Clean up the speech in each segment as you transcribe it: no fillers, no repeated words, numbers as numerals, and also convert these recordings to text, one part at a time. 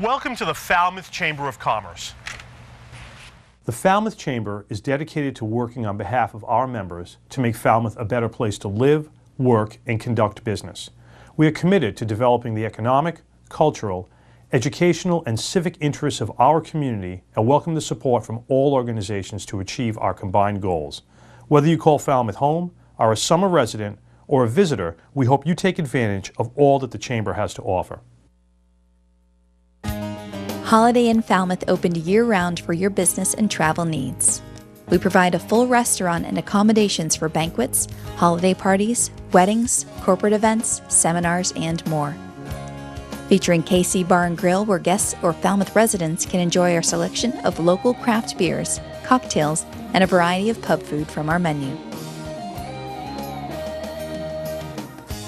Welcome to the Falmouth Chamber of Commerce. The Falmouth Chamber is dedicated to working on behalf of our members to make Falmouth a better place to live, work, and conduct business. We are committed to developing the economic, cultural, educational, and civic interests of our community and welcome the support from all organizations to achieve our combined goals. Whether you call Falmouth home, are a summer resident, or a visitor, we hope you take advantage of all that the Chamber has to offer. Holiday Inn Falmouth opened year-round for your business and travel needs. We provide a full restaurant and accommodations for banquets, holiday parties, weddings, corporate events, seminars, and more. Featuring KC Bar and Grill, where guests or Falmouth residents can enjoy our selection of local craft beers, cocktails, and a variety of pub food from our menu.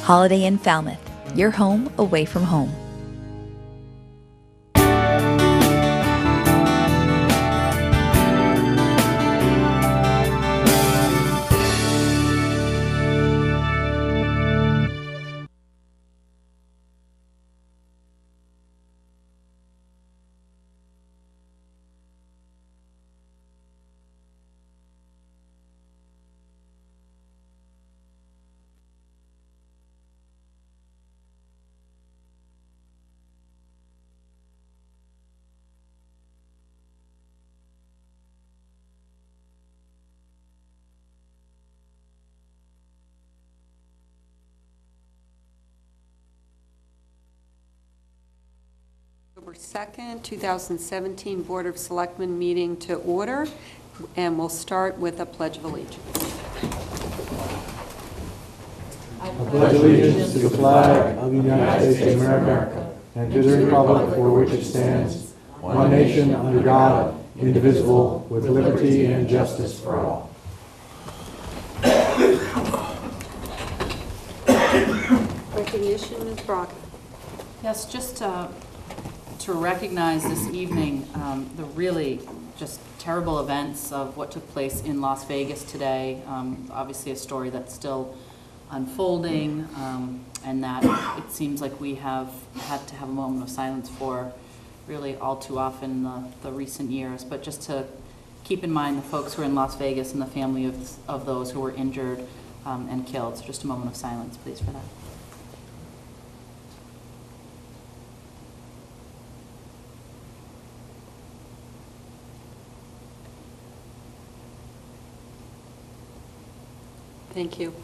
Holiday Inn Falmouth, your home away from home. October 2nd, 2017 Board of Selectmen meeting to order, and we'll start with a Pledge of Allegiance. I pledge allegiance to the flag of the United States of America and to the republic for which it stands, one nation under God, indivisible, with liberty and justice for all. Recognition, Ms. Brock. Yes, just to recognize this evening the really just terrible events of what took place in Las Vegas today. Obviously a story that's still unfolding, and that it seems like we have had to have a moment of silence for really all too often the recent years. But just to keep in mind the folks who are in Las Vegas and the family of those who were injured and killed. So just a moment of silence, please, for that. Thank you.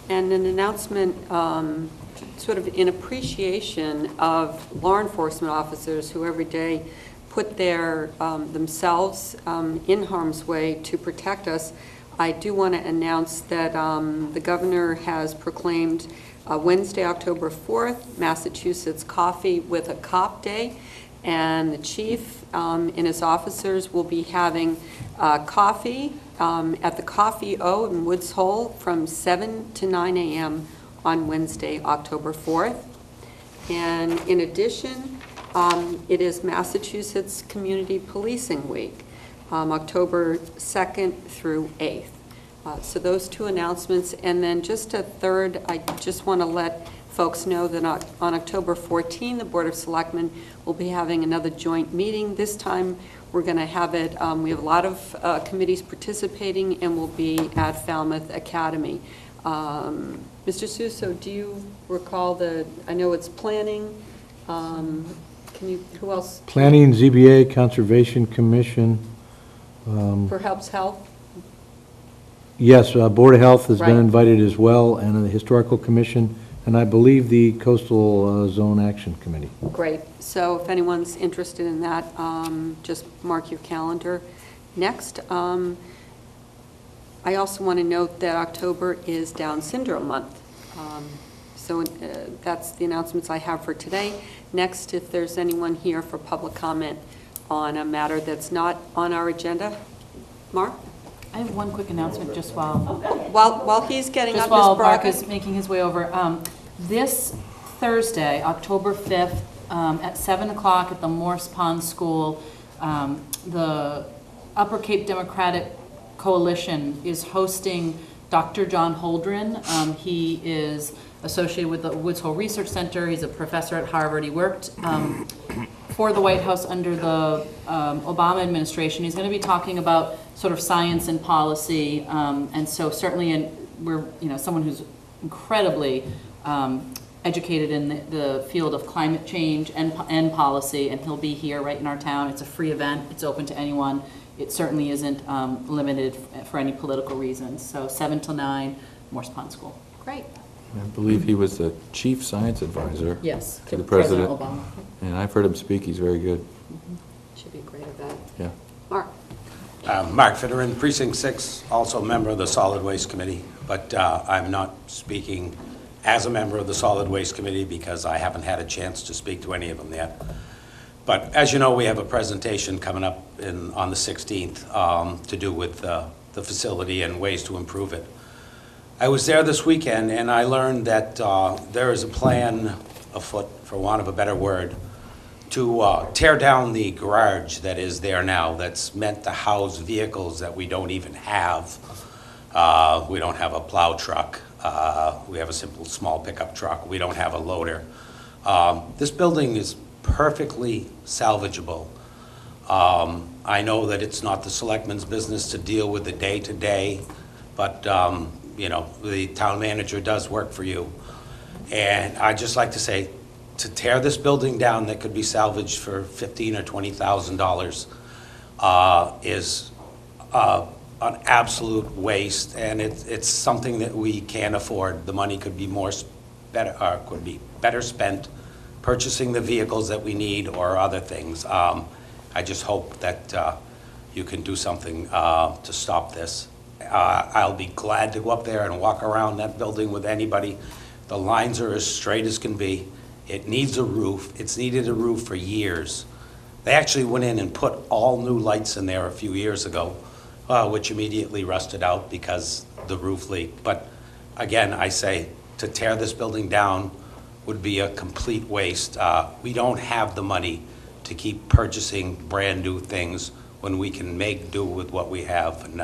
And an announcement sort of in appreciation of law enforcement officers who every day put their themselves in harm's way to protect us. I do want to announce that the governor has proclaimed Wednesday, October 4th, Massachusetts Coffee with a Cop Day, and the chief and his officers will be having coffee at the Coffee O in Woods Hole from 7 to 9 a.m. on Wednesday, October 4th. And in addition, it is Massachusetts Community Policing Week, October 2nd through 8th. So those two announcements. And then just a third, I just want to let folks know that on October 14, the Board of Selectmen will be having another joint meeting. This time we're going to have it, we have a lot of committees participating, and we'll be at Falmouth Academy. Mr. Suso, do you recall I know it's planning, who else? Planning, ZBA, Conservation Commission. Perhaps Health? Yes, Board of Health has been Right. invited as well, and the Historical Commission, and I believe the Coastal Zone Action Committee. Great. So if anyone's interested in that, just mark your calendar. Next, I also want to note that October is Down Syndrome Month. So that's the announcements I have for today. Next, if there's anyone here for public comment on a matter that's not on our agenda. Mark? I have one quick announcement just while He's getting just up, while Ms. Braga. Mark is making his way over. This Thursday, October 5th, at 7 o'clock at the Morse Pond School, the Upper Cape Democratic Coalition is hosting Dr. John Holdren. He is associated with the Woods Hole Research Center. He's a professor at Harvard. He worked for the White House under the Obama administration. He's going to be talking about sort of science and policy, and so certainly we're someone who's incredibly educated in the field of climate change and policy, and he'll be here right in our town. It's a free event. It's open to anyone. It certainly isn't limited for any political reasons. So 7 till 9, Morse Pond School. Great. I believe he was the chief science advisor. Yes, to the president. Obama. And I've heard him speak. He's very good. Should be a great event. Yeah. Mark? Mark Fitterin, Precinct 6, also a member of the Solid Waste Committee, but I'm not speaking as a member of the Solid Waste Committee because I haven't had a chance to speak to any of them yet. But as you know, we have a presentation coming up on the 16th to do with the facility and ways to improve it. I was there this weekend and I learned that there is a plan afoot, for want of a better word, to tear down the garage that is there now that's meant to house vehicles that we don't even have. We don't have a plow truck. We have a simple small pickup truck. We don't have a loader. This building is perfectly salvageable. I know that it's not the selectmen's business to deal with the day-to-day, but the town manager does work for you. And I'd just like to say, to tear this building down that could be salvaged for $15,000 or $20,000 is an absolute waste, and it's something that we can't afford. The money could be better spent purchasing the vehicles that we need or other things. I just hope that you can do something to stop this. I'll be glad to go up there and walk around that building with anybody. The lines are as straight as can be. It needs a roof. It's needed a roof for years. They actually went in and put all new lights in there a few years ago, which immediately rusted out because the roof leaked. But again, I say, to tear this building down would be a complete waste. We don't have the money to keep purchasing brand new things when we can make do with what we have. And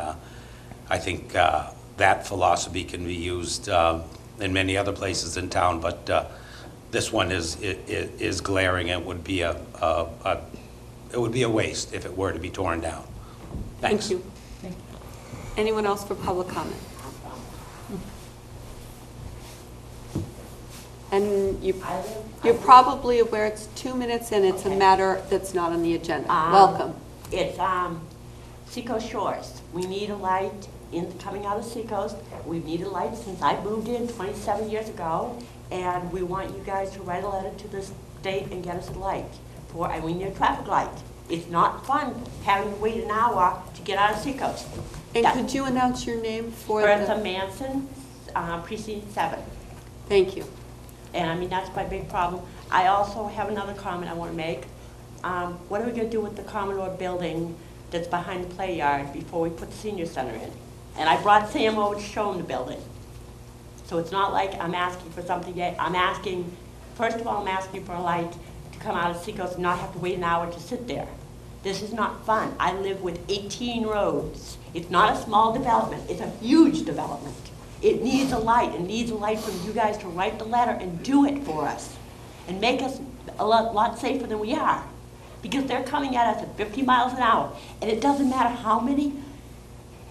I think that philosophy can be used in many other places in town, but this one is glaring. It would be a waste if it were to be torn down. Thanks. Thank you. Anyone else for public comment? And you're probably aware it's 2 minutes and it's a matter that's not on the agenda. Welcome. It's Seacoast Shores. We need a light coming out of Seacoast. We've needed a light since I moved in 27 years ago, and we want you guys to write a letter to the state and get us a light. And we need a traffic light. It's not fun having to wait an hour to get out of Seacoast. And could you announce your name for Bertha Manson, Precinct 7. Thank you. And I mean, that's my big problem. I also have another comment I want to make. What are we going to do with the Commodore building that's behind the play yard before we put the senior center in? And I brought Sam over to show him the building. So it's not like I'm asking for something yet. First of all, I'm asking for a light to come out of Seacoast and not have to wait an hour to sit there. This is not fun. I live with 18 roads. It's not a small development. It's a huge development. It needs a light. It needs a light from you guys to write the letter and do it for us and make us a lot safer than we are. Because they're coming at us at 50 miles an hour, and it doesn't matter how many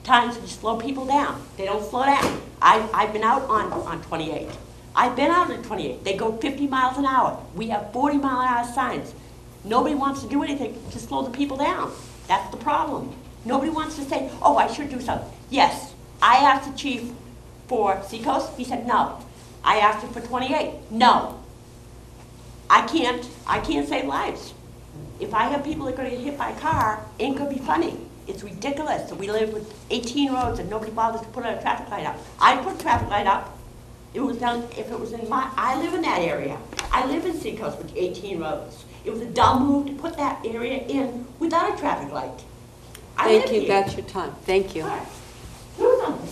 times we slow people down. They don't slow down. I've been out on 28. I've been out on 28. They go 50 miles an hour. We have 40 mile an hour signs. Nobody wants to do anything to slow the people down. That's the problem. Nobody wants to say, oh, I should do something. Yes, I asked the chief for Seacoast. He said no. I asked him for 28. No. I can't save lives. If I have people that are going to get hit by a car, it ain't going to be funny. It's ridiculous that we live with 18 roads and nobody bothers to put a traffic light up. I put a traffic light up. It was done, if it was in I live in that area. I live in Seacoast with 18 roads. It was a dumb move to put that area in without a traffic light. Thank you, that's your time. Thank you. All right. Do something.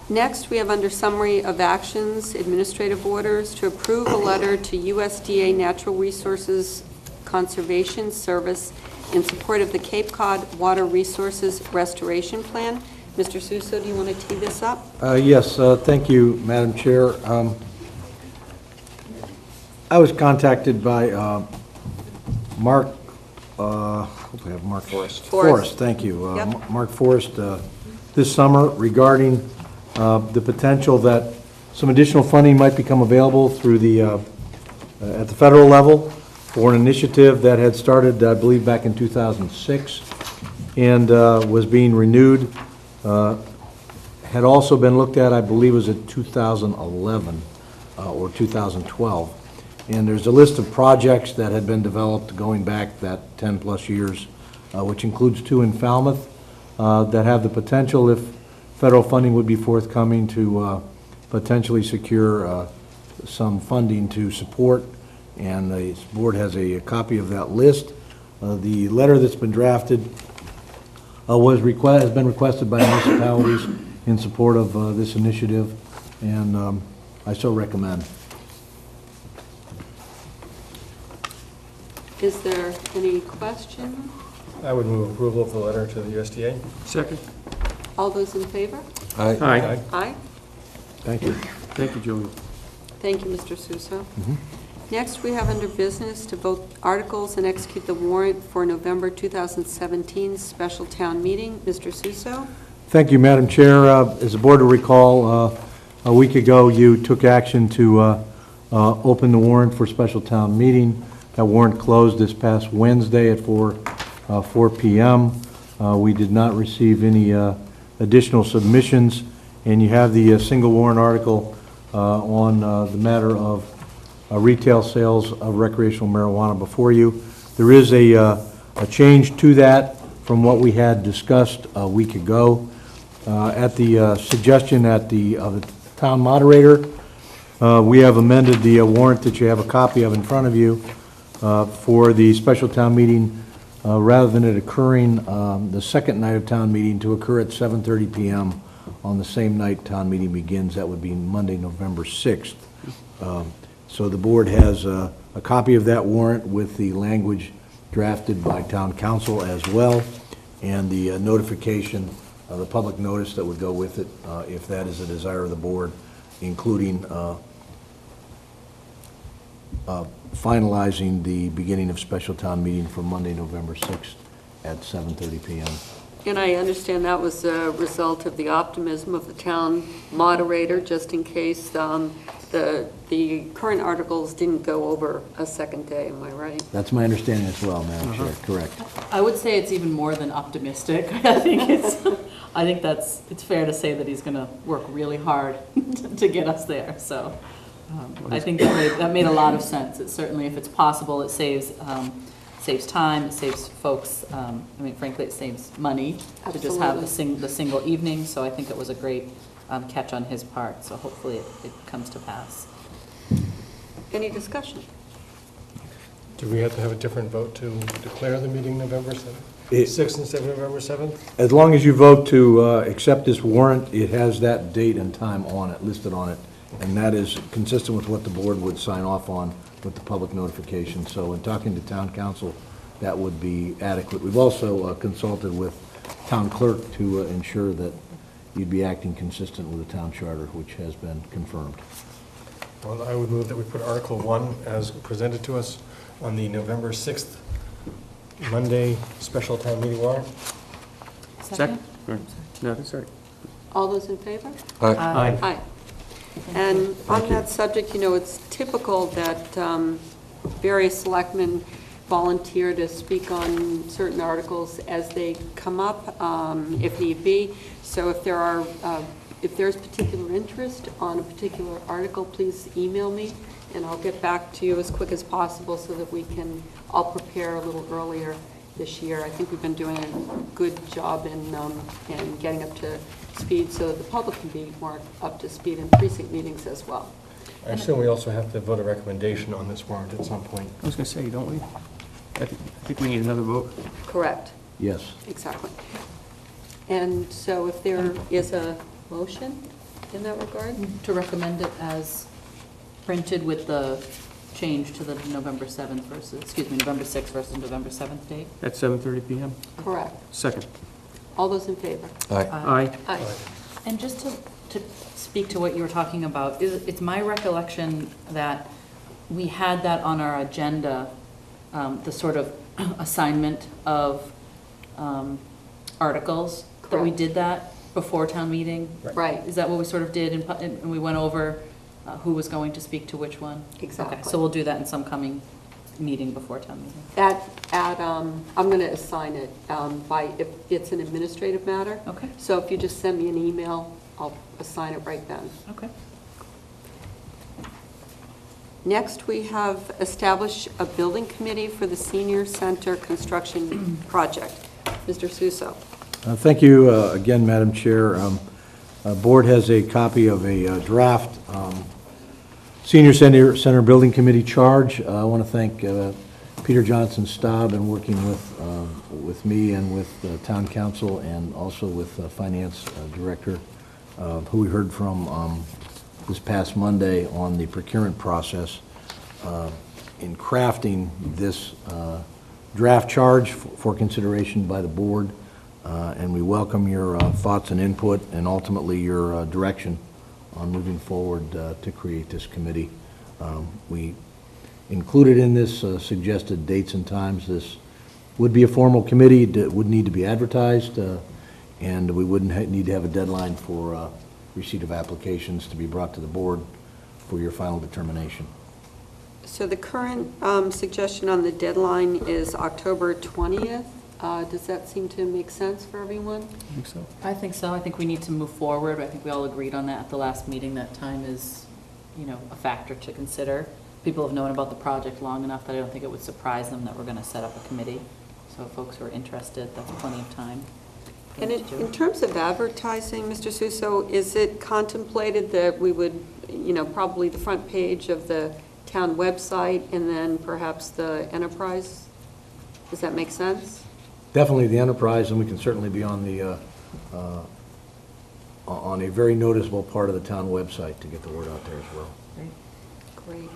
Next, we have under summary of actions, administrative orders to approve a letter to USDA Natural Resources Conservation Service in support of the Cape Cod Water Resources Restoration Plan. Mr. Suso, do you want to tee this up? Yes, thank you, Madam Chair. I was contacted by Mark, hopefully I have Mark. Forrest, thank you. Yep. Mark Forrest, this summer regarding the potential that some additional funding might become available through the, at the federal level for an initiative that had started, I believe, back in 2006 and was being renewed. Had also been looked at, I believe, was in 2011 or 2012. And there's a list of projects that had been developed going back that 10-plus years, which includes 2 in Falmouth, that have the potential, if federal funding would be forthcoming, to potentially secure some funding to support. And the board has a copy of that list. The letter that's been drafted has been requested by municipalities in support of this initiative, and I so recommend. Is there any question? I would move approval of the letter to the USDA. Second. All those in favor? Aye. Aye. Aye. Thank you. Thank you, Julie. Thank you, Mr. Suso. Next, we have under business to vote articles and execute the warrant for November 2017 special town meeting. Mr. Suso? Thank you, Madam Chair. As the board will recall, a week ago, you took action to open the warrant for special town meeting. That warrant closed this past Wednesday at 4 p.m. We did not receive any additional submissions, and you have the single warrant article on the matter of retail sales of recreational marijuana before you. There is a change to that from what we had discussed a week ago. At the suggestion of the town moderator, we have amended the warrant that you have a copy of in front of you for the special town meeting, rather than it occurring the second night of town meeting, to occur at 7:30 p.m. on the same night town meeting begins. That would be Monday, November 6th. So the board has a copy of that warrant with the language drafted by town council as well, and the notification, the public notice that would go with it, if that is a desire of the board, including finalizing the beginning of special town meeting for Monday, November 6th at 7:30 p.m. And I understand that was a result of the optimism of the town moderator, just in case the current articles didn't go over a second day, am I right? That's my understanding as well, Madam Chair, correct. I would say it's even more than optimistic. I think it's fair to say that he's going to work really hard to get us there. So I think that made a lot of sense. It certainly, if it's possible, it saves time, it saves folks. I mean, frankly, it saves money to just have the single evening. So I think it was a great catch on his part. So hopefully it comes to pass. Any discussion? Do we have to have a different vote to declare the meeting November 7th? 6th instead of November 7th? As long as you vote to accept this warrant, it has that date and time on it, listed on it, and that is consistent with what the board would sign off on with the public notification. So in talking to town council, that would be adequate. We've also consulted with town clerk to ensure that you'd be acting consistent with the town charter, which has been confirmed. Well, I would move that we put Article 1 as presented to us on the November 6th Monday special town meeting warrant. Second? No, that's right. All those in favor? Aye. Aye. And on that subject, you know, it's typical that various selectmen volunteer to speak on certain articles as they come up, if need be. So if there's particular interest on a particular article, please email me, and I'll get back to you as quick as possible so that we can all prepare a little earlier this year. I think we've been doing a good job in getting up to speed so that the public can be more up to speed in precinct meetings as well. I assume we also have to vote a recommendation on this warrant at some point. I was going to say, don't we? I think we need another vote. Correct. Yes. Exactly. And so if there is a motion in that regard? To recommend it as printed with the change to the November 7th versus, excuse me, November 6th versus November 7th date? At 7:30 p.m.? Correct. Second. All those in favor? Aye. Aye. Aye. And just to speak to what you were talking about, it's my recollection that we had that on our agenda, the sort of assignment of articles, that we Correct. did that before town meeting? Right. Is that what we sort of did, and we went over who was going to speak to which one? Exactly. Okay, so we'll do that in some coming meeting before town meeting. I'm going to assign it if it's an administrative matter. Okay. So if you just send me an email, I'll assign it right then. Okay. Next, we have established a building committee for the senior center construction project. Mr. Suso. Thank you again, Madam Chair. Board has a copy of a draft Senior Center Building Committee charge. I want to thank Peter Johnson Staub in working with me and with Town Council and also with Finance Director, who we heard from this past Monday on the procurement process in crafting this draft charge for consideration by the board. And we welcome your thoughts and input and ultimately your direction on moving forward to create this committee. We included in this suggested dates and times. This would be a formal committee that would need to be advertised, and we wouldn't need to have a deadline for receipt of applications to be brought to the board for your final determination. So the current suggestion on the deadline is October 20th. Does that seem to make sense for everyone? I think so. I think so. I think we need to move forward. I think we all agreed on that at the last meeting, that time is, a factor to consider. People have known about the project long enough that I don't think it would surprise them that we're going to set up a committee. So if folks who are interested, that's plenty of time. And in terms of advertising, Mr. Suso, is it contemplated that we would, probably the front page of the town website and then perhaps the enterprise? Does that make sense? Definitely the enterprise, and we can certainly be on the on a very noticeable part of the town website to get the word out there as well. Great.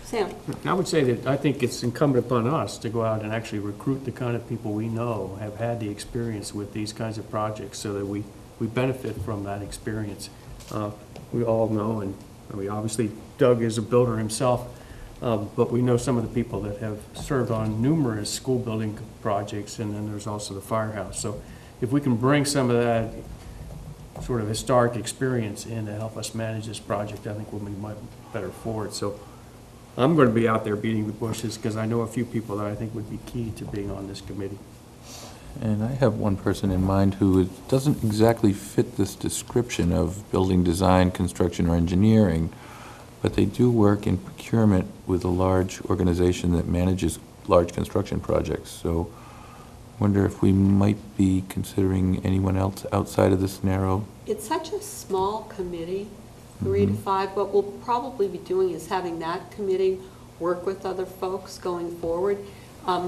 Sam? I would say that I think it's incumbent upon us to go out and actually recruit the kind of people we know have had the experience with these kinds of projects so that we benefit from that experience. We all know, and obviously Doug is a builder himself, but we know some of the people that have served on numerous school building projects, and then there's also the firehouse. So if we can bring some of that sort of historic experience in to help us manage this project, I think we'll be much better for it. So I'm going to be out there beating the bushes because I know a few people that I think would be key to being on this committee. And I have one person in mind who doesn't exactly fit this description of building design, construction, or engineering, but they do work in procurement with a large organization that manages large construction projects. So I wonder if we might be considering anyone else outside of this narrow. It's such a small committee, 3 to 5. What we'll probably be doing is having that committee work with other folks going forward.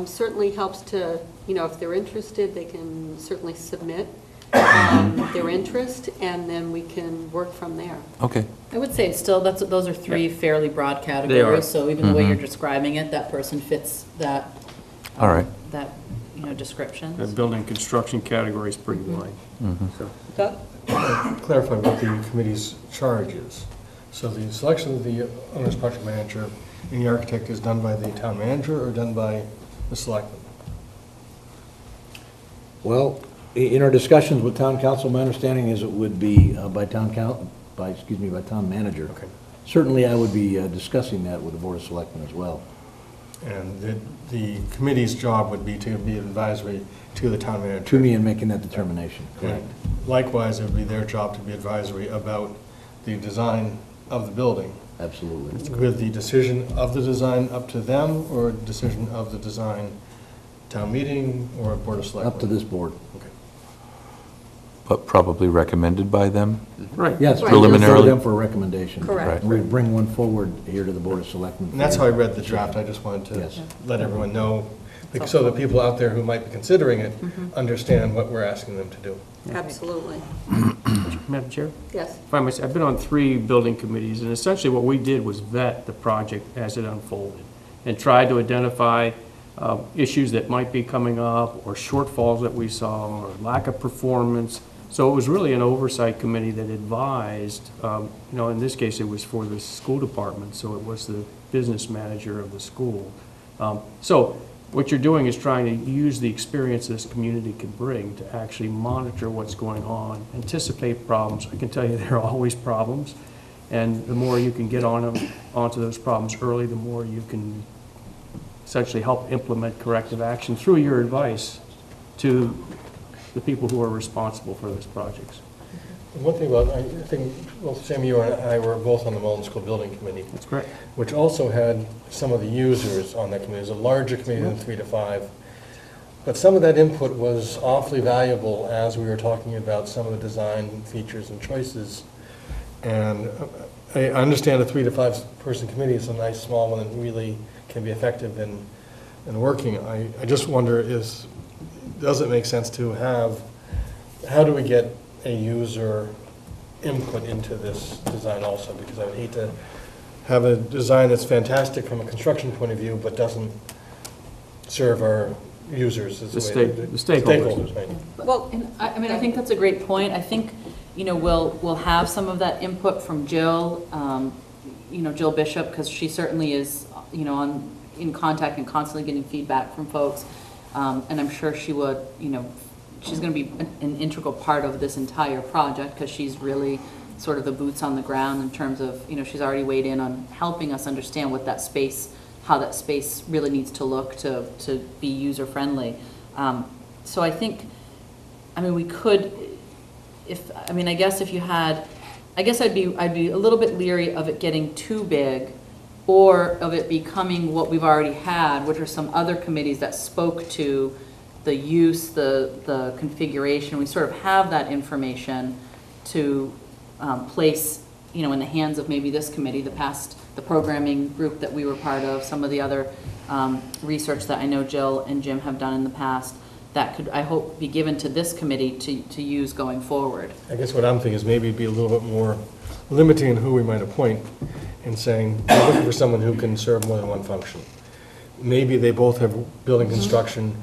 Certainly helps to, if they're interested, they can certainly submit their interest, and then we can work from there. Okay. I would say still, those are three fairly broad They are. categories, so even the way you're describing it, that person fits that. All right. That, description. The building construction category is pretty wide. So. Doug? Clarify what the committee's charge is. So the selection of the owner's project manager and the architect is done by the town manager or done by the selectmen? Well, in our discussions with town council, my understanding is it would be by town manager. Okay. Certainly, I would be discussing that with the Board of Selectmen as well. And the committee's job would be to be advisory to the town manager? To me in making that determination, correct. And likewise, it would be their job to be advisory about the design of the building. Absolutely. With the decision of the design up to them, or decision of the design town meeting or Board of Selectmen? Up to this board. Okay. But probably recommended by them? Right. Yes, Right. Preliminarily. them for a recommendation. Correct. And we bring one forward here to the Board of Selectmen. And that's how I read the draft. I just wanted to Yes. let everyone know, because so that people out there who might be considering it understand what we're asking them to do. Absolutely. Madam Chair? Yes. If I may say, I've been on 3 building committees, and essentially what we did was vet the project as it unfolded and tried to identify issues that might be coming up or shortfalls that we saw or lack of performance So it was really an oversight committee that advised, in this case, it was for the school department, so it was the business manager of the school. So what you're doing is trying to use the experience this community can bring to actually monitor what's going on, anticipate problems. I can tell you there are always problems, and the more you can get onto those problems early, the more you can essentially help implement corrective action through your advice to the people who are responsible for those projects. One thing about, I think, well, Sam, you and I were both on the Mullen School Building Committee. That's correct. Which also had some of the users on that committee. It was a larger committee than 3 to 5. But some of that input was awfully valuable as we were talking about some of the design features and choices. And I understand a 3 to 5 person committee is a nice small one and really can be effective in working. I just wonder, does it make sense to have, how do we get a user input into this design also? Because I would hate to have a design that's fantastic from a construction point of view, but doesn't serve our users as The stakeholders. Right? Well, and I think that's a great point. I think, we'll have some of that input from Jill, Jill Bishop, because she certainly is, in contact and constantly getting feedback from folks. And I'm sure she would, she's going to be an integral part of this entire project because she's really sort of the boots on the ground in terms of, she's already weighed in on helping us understand what that space, how that space really needs to look to be user-friendly. So I think, we could, I guess if you had, I'd be a little bit leery of it getting too big or of it becoming what we've already had, which are some other committees that spoke to the use, the configuration. We sort of have that information to place, in the hands of maybe this committee, the programming group that we were part of, some of the other research that I know Jill and Jim have done in the past, that could, I hope, be given to this committee to use going forward. I guess what I'm thinking is maybe be a little bit more limiting who we might appoint and saying, we're looking for someone who can serve more than one function. Maybe they both have building construction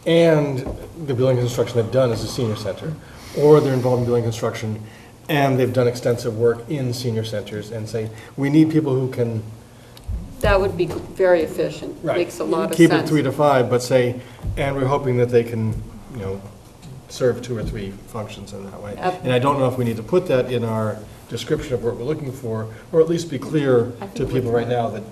and the building construction they've done is a senior center, or they're involved in building construction and they've done extensive work in senior centers, and say, we need people who can... That would be very efficient. Right. Makes a lot of Keep sense. it 3 to 5, but say, and we're hoping that they can, serve 2 or 3 functions in that way. And I don't know if we need to put that in our description of what we're looking for, or at least be clear to people right now that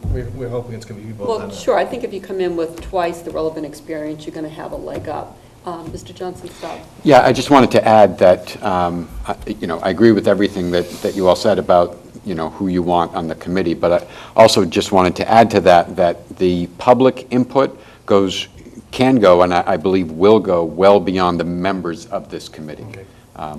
we're hoping it's going to be people. Well, sure, I think if you come in with twice the relevant experience, you're going to have a leg up. Mr. Johnson, stop. Yeah, I just wanted to add that, I agree with everything that you all said about, who you want on the committee, but I also just wanted to add to that the public input can go, and I believe will go well beyond the members of this committee. Okay.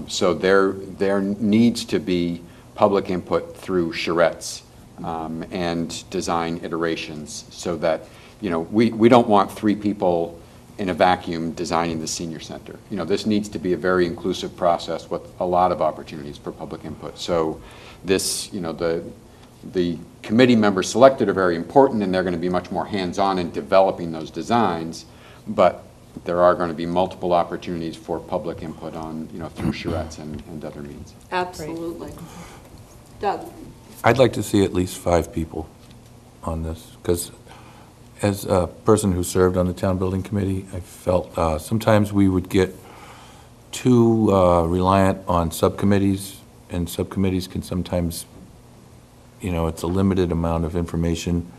So there needs to be public input through charrettes and design iterations, so that we don't want 3 people in a vacuum designing the senior center. This needs to be a very inclusive process with a lot of opportunities for public input. So this, the committee members selected are very important, and they're going to be much more hands-on in developing those designs, but there are going to be multiple opportunities for public input on, through charrettes and other means. Absolutely. Doug? I'd like to see at least 5 people on this, because as a person who served on the town building committee, I felt sometimes we would get too reliant on subcommittees, and subcommittees can sometimes, it's a limited amount of information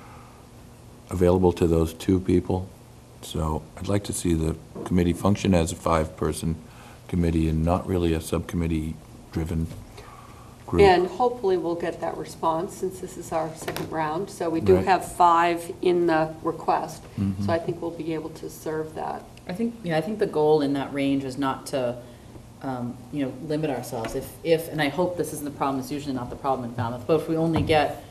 available to those 2 people. So I'd like to see the committee function as a 5-person committee and not really a subcommittee-driven group. And hopefully we'll get that response, since this is our second round. So we do Right. have 5 in the request. Mhm. So I think we'll be able to serve that. I think the goal in that range is not to, limit ourselves. If, and I hope this isn't the problem, it's usually not the problem in Falmouth, but if we only get,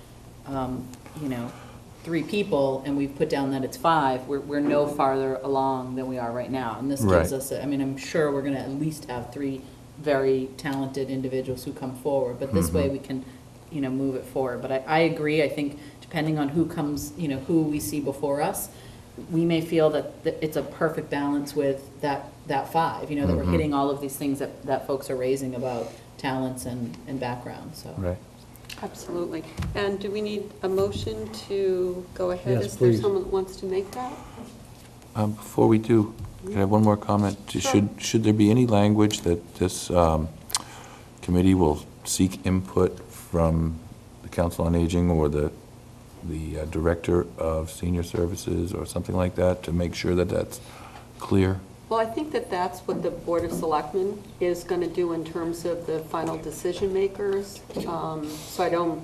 3 people and we've put down that it's 5, we're no farther along than we are right now. And this gives us, I'm sure we're going to at least have 3 very talented individuals who come forward, but this way we can, move it forward. But I agree, I think depending on who comes, who we see before us, we may feel that it's a perfect balance with that 5, you know, that we're hitting all of these things that folks are raising about talents and backgrounds, so. Right. Absolutely. And do we need a motion to go ahead? Yes, Is there please. someone that wants to make that? Before we do, can I have one more comment? Should there be any language that this committee will seek input from the Council on Aging or the Director of Senior Services or something like that to make sure that that's clear? Well, I think that that's what the Board of Selectmen is going to do in terms of the final decision makers. So I don't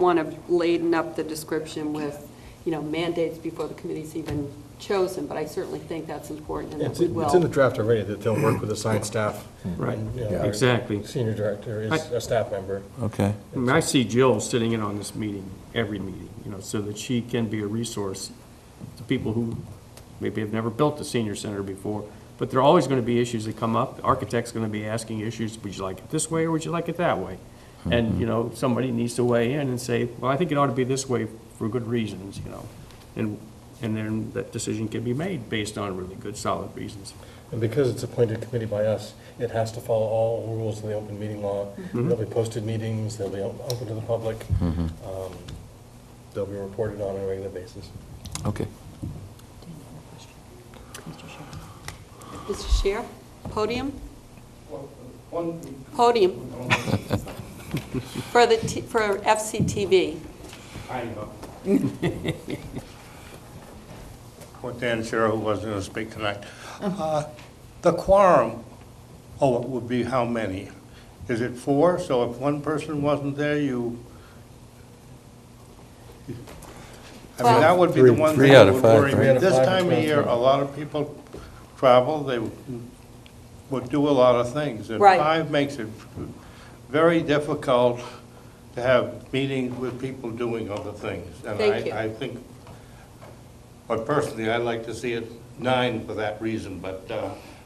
want to laden up the description with, mandates before the committee's even chosen, but I certainly think that's important and that It's we will. it's in the draft already, that they'll work with assigned staff. Right, And, our exactly. Senior director is a staff member. Okay. I mean, I see Jill sitting in on this meeting, every meeting, so that she can be a resource to people who maybe have never built a senior center before, but there are always going to be issues that come up. The architect's going to be asking issues, would you like it this way or would you like it that way? And, somebody needs to weigh in and say, well, I think it ought to be this way for good reasons, and then that decision can be made based on really good, solid reasons. And because it's appointed committee by us, it has to follow all rules of the open meeting law. There'll be posted meetings, they'll be open to the public. They'll be reported on a regular basis. Okay. Mr. Chair, podium? Podium. For FCTV. With Dan Sherrill, who wasn't going to speak tonight. The quorum, it would be how many? Is it 4? So if one person wasn't there, that would be the one thing that would worry me. Right? This time of year, a lot of people travel, they would do a lot of things. And Right. 5 makes it very difficult to have meetings with people doing other things. And Thank you. I think, but personally, I'd like to see it 9 for that reason, but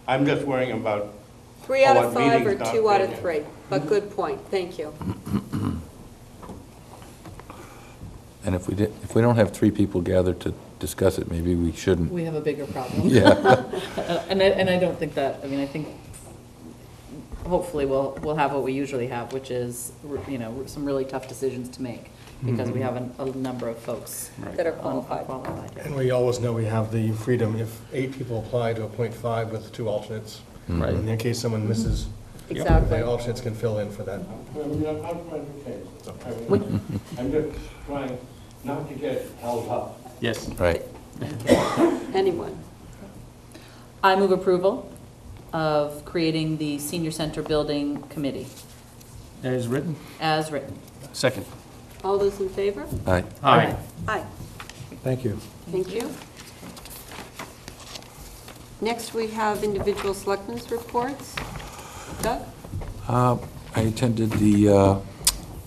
I'm just worrying about 3 out of what 5 or meetings not 2 out of being 3? But good point, thank you. And if we don't have 3 people gathered to discuss it, maybe we shouldn't. We have a bigger problem. Yeah. And I don't think that, I think hopefully we'll have what we usually have, which is, some really tough decisions to make, because we have a number of folks That are qualified. unqualified. And we always know we have the freedom, if 8 people apply, to appoint 5 with 2 alternates. Right. In case someone misses, Exactly. the alternates can fill in for that. I'm just trying not to get held up. Yes. Right. Anyone? I move approval of creating the Senior Center Building Committee, As written? as written. Second. All those in favor? Aye. Aye. Aye. Thank you. Thank you. Next, we have individual selectmen's reports. Doug? I attended the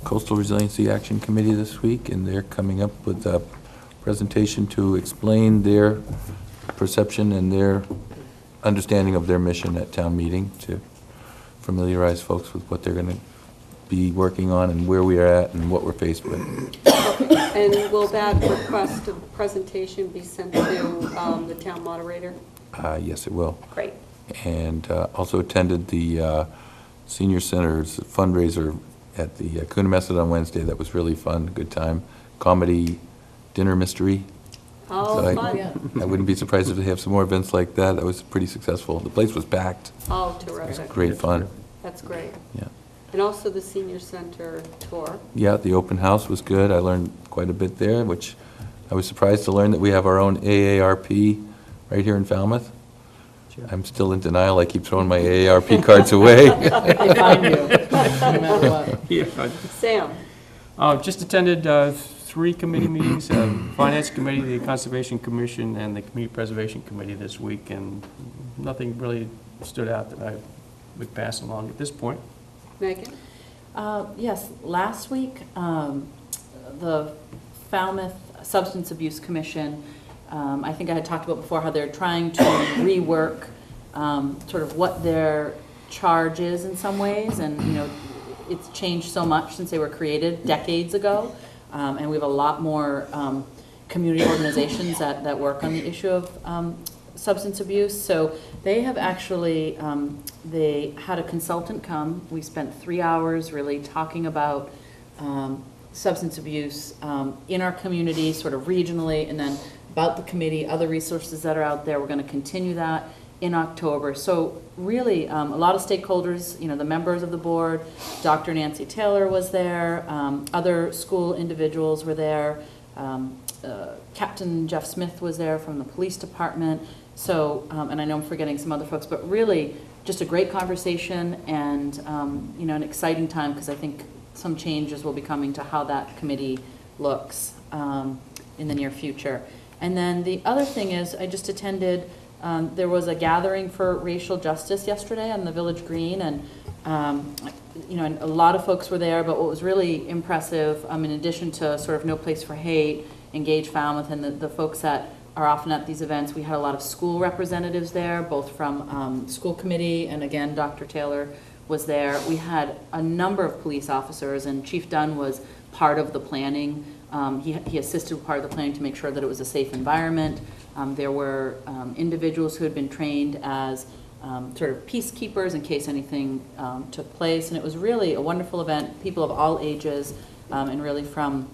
Coastal Resiliency Action Committee this week, and they're coming up with a presentation to explain their perception and their understanding of their mission at town meeting, to familiarize folks with what they're going to be working on and where we are at and what we're faced with. And will that request of presentation be sent to the town moderator? Yes, it will. Great. And also attended the Senior Center's fundraiser at the Coonamessett on Wednesday. That was really fun, good time. Comedy dinner mystery. Oh, So fun. I wouldn't be surprised if they have some more events like that. That was pretty successful. The place was packed. Oh, It was terrific. great fun. That's great. Yeah. And also the senior center tour. Yeah, the open house was good. I learned quite a bit there, which I was surprised to learn that we have our own AARP right here in Falmouth. I'm still in denial. I keep throwing my AARP cards away. They find you, no matter what. Yeah. Sam? Just attended 3 committee meetings, Finance Committee, the Conservation Commission, and the Community Preservation Committee this week, and nothing really stood out that I would pass along at this point. Megan? Yes, last week, the Falmouth Substance Abuse Commission, I think I had talked about before how they're trying to rework sort of what their charge is in some ways, and it's changed so much since they were created decades ago, and we have a lot more community organizations that work on the issue of substance abuse. So they have actually, they had a consultant come. We spent 3 hours really talking about substance abuse in our community, sort of regionally, and then about the committee, other resources that are out there. We're going to continue that in October. So really, a lot of stakeholders, you know, the members of the board, Dr. Nancy Taylor was there, other school individuals were there, Captain Jeff Smith was there from the police department. So, and I know I'm forgetting some other folks, but really just a great conversation and, you know, an exciting time because I think some changes will be coming to how that committee looks in the near future. And then the other thing is I just attended, there was a gathering for racial justice yesterday on the Village Green, and you know, and a lot of folks were there, but what was really impressive, in addition to sort of No Place for Hate, Engage Falmouth, and the folks that are often at these events, we had a lot of school representatives there, both from school committee, and again, Dr. Taylor was there. We had a number of police officers, and Chief Dunn was part of the planning. He assisted with part of the planning to make sure that it was a safe environment. There were individuals who had been trained as sort of peacekeepers in case anything took place, and it was really a wonderful event. People of all ages and really from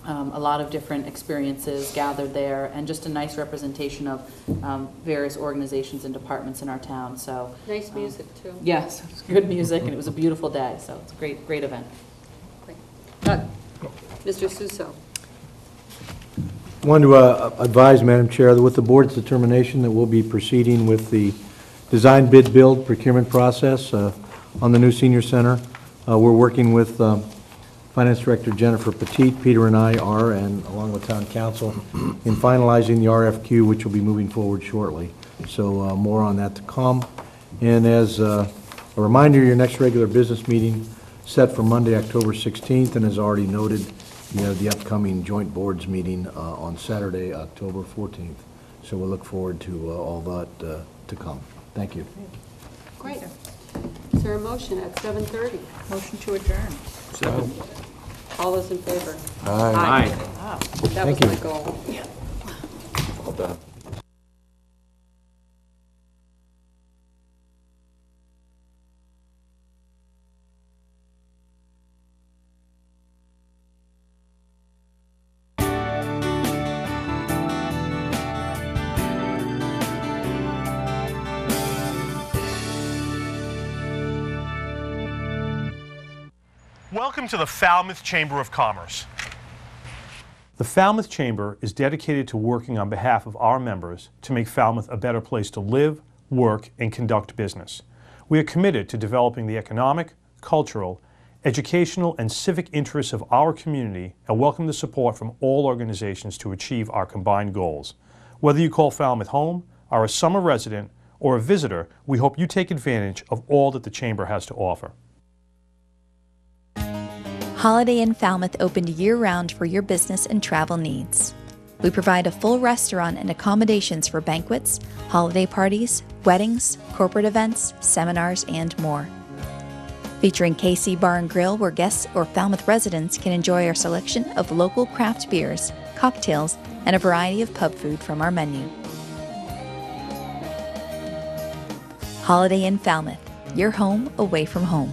a lot of different experiences gathered there, and just a nice representation of various organizations and departments in our town. So Nice music, too. yes, it was good music, and it was a beautiful day, so it's a great event. Great. Doug? Mr. Suso? I wanted to advise, Madam Chair, that with the board's determination that we'll be proceeding with the design bid build procurement process on the new senior center. We're working with Finance Director Jennifer Petit, Peter and I are, and along with Town Council, in finalizing the RFQ, which will be moving forward shortly. So more on that to come. And as a reminder, your next regular business meeting set for Monday, October 16th, and as already noted, you have the upcoming joint boards meeting on Saturday, October 14th. So we'll look forward to all that to come. Thank you. Great. Is there a motion at 7:30? Motion to adjourn. Second. All those in favor? Aye. Wow. That was Thank you. my goal. Well done. Welcome to the Falmouth Chamber of Commerce. The Falmouth Chamber is dedicated to working on behalf of our members to make Falmouth a better place to live, work, and conduct business. We are committed to developing the economic, cultural, educational, and civic interests of our community and welcome the support from all organizations to achieve our combined goals. Whether you call Falmouth home, are a summer resident, or a visitor, we hope you take advantage of all that the Chamber has to offer. Holiday Inn Falmouth opened year-round for your business and travel needs. We provide a full restaurant and accommodations for banquets, holiday parties, weddings, corporate events, seminars, and more. Featuring KC Bar and Grill, where guests or Falmouth residents can enjoy our selection of local craft beers, cocktails, and a variety of pub food from our menu. Holiday Inn Falmouth, your home away from home.